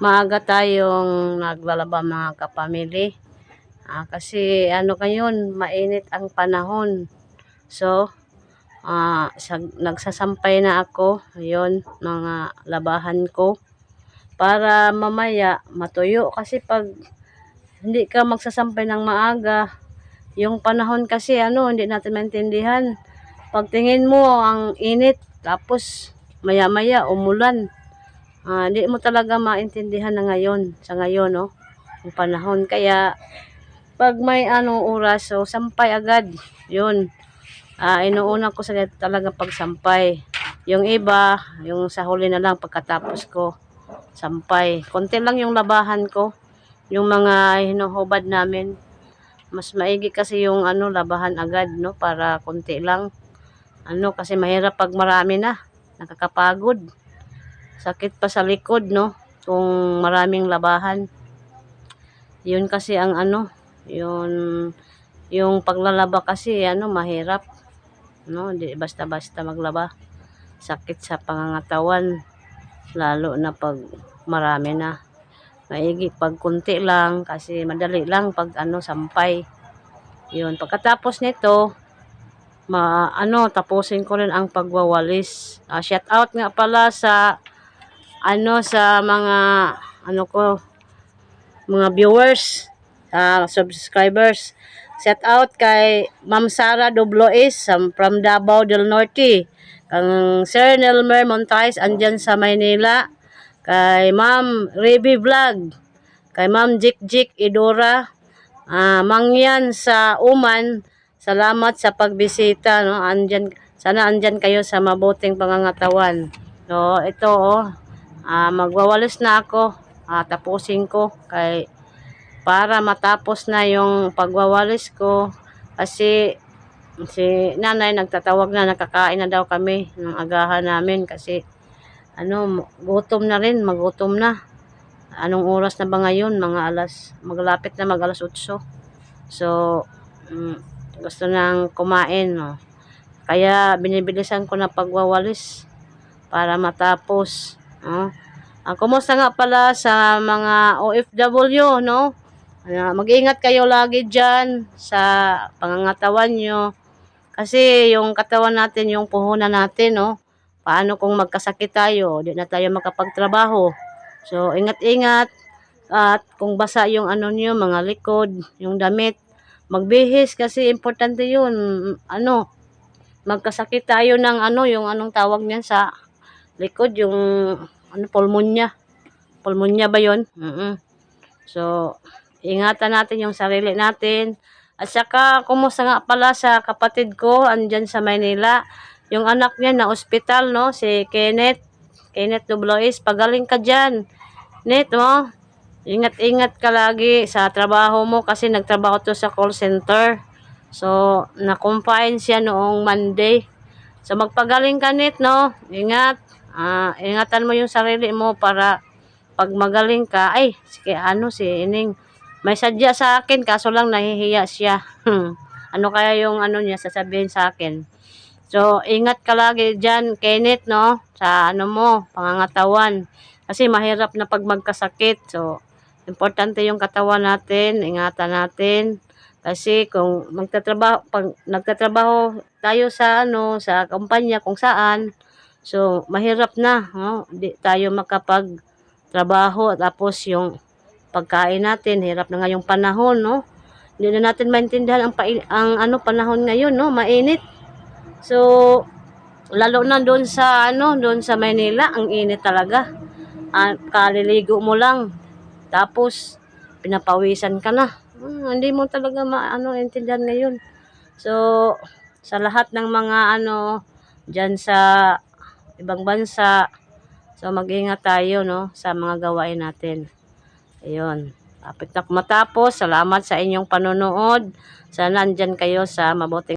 maaga tayong naglalaba mga kapamilya. Kasi ano ngayon, mainit ang panahon. So, nagsasampay na ako. Ayun, mga labahan ko. Para mamaya matuyo. Kasi pag hindi ka magsasampay ng maaga, yung panahon kasi hindi natin maintindihan. Pagtingin mo ang init, tapos maya-maya umulan. Hindi mo talaga maintindihan na ngayon, sa ngayon, yung panahon. Kaya, pag may oras, so sampay agad. Yun. Inuuna ko sa talaga pagsampay. Yung iba, yung sa huli na lang pagkatapos ko sampay. Konti lang yung labahan ko. Yung mga hinuhubad namin. Mas maigi kasi yung labahan agad, para konti lang. Kasi mahirap pag marami na. Nakakapagod. Sakit pa sa likod, kung maraming labahan. Yun kasi ang yung paglalaba kasi, mahirap. Hindi basta-basta maglaba. Sakit sa pangangatawan. Lalo na pag marami na. Maigi pag kunti lang kasi madali lang pag sampay. Yun, pagkatapos nito, tapusin ko rin ang pagwawalis. Shout out nga pala sa sa mga mga viewers, subscribers. Shout out kay Ma'am Sara Doblois from Davao del Norte. Kang Sir Nelmer Montais andyan sa Maynila. Kay Ma'am Reby Vlog. Kay Ma'am Jik Idora. Mangyan sa Uman. Salamat sa pagbisita, sana andyan kayo sa mabuting pangangatawan. So, ito, magwawalis na ako. Tapusin ko para matapos na yung pagwawalis ko. Kasi si nanay nagtatawag na, nakakain na daw kami ng agahan namin kasi gutom na rin, magutom na. Anong oras na ba ngayon? Maglapit na alas 8. So, gusto nang kumain, Kaya binibilisan ko na pagwawalis para matapos, kumusta nga pala sa mga OFW, mag-ingat kayo lagi dyan sa pangangatawan nyo. Kasi yung katawan natin, yung puhunan natin, paano kung magkasakit tayo, di na tayo makapagtrabaho. So, ingat-ingat. At kung basa yung nyo, mga likod, yung damit, magbihis kasi importante yun. Magkasakit tayo ng yung anong tawag niyan sa likod, yung pulmonya. Pulmonya ba yun? So, ingatan natin yung sarili natin. At saka, kumusta nga pala sa kapatid ko, andyan sa Maynila. Yung anak niya na ospital, si Kenneth. Kenneth Doblois, pagaling ka dyan. Net, ingat-ingat ka lagi sa trabaho mo kasi nagtrabaho to sa call center. So, na-confine siya noong Monday. So, magpagaling ka, Net, Ingat. Ingatan mo yung sarili mo para pag magaling ka, si Ining, may sadya sa akin, kaso lang nahihiya siya. Ano kaya yung niya sasabihin sa akin? So, ingat ka lagi dyan, Kenneth, sa mo, pangangatawan. Kasi mahirap na pag magkasakit. So, importante yung katawan natin, ingatan natin. Kasi kung pag nagtatrabaho tayo sa sa kumpanya kung saan, so mahirap na, di tayo makapagtrabaho. Tapos yung pagkain natin, hirap na ngayong panahon, Hindi na natin maintindihan ang panahon ngayon, mainit. So, lalo na doon sa Maynila, ang init talaga. Kaliligo mo lang, tapos pinapawisan ka na. Hindi mo talaga intindihan ngayon. So, sa lahat ng mga diyan sa ibang bansa, so mag-ingat tayo sa mga gawain natin. Ayun. Kapit na matapos. Salamat sa inyong panonood. Sana andyan kayo sa mabuting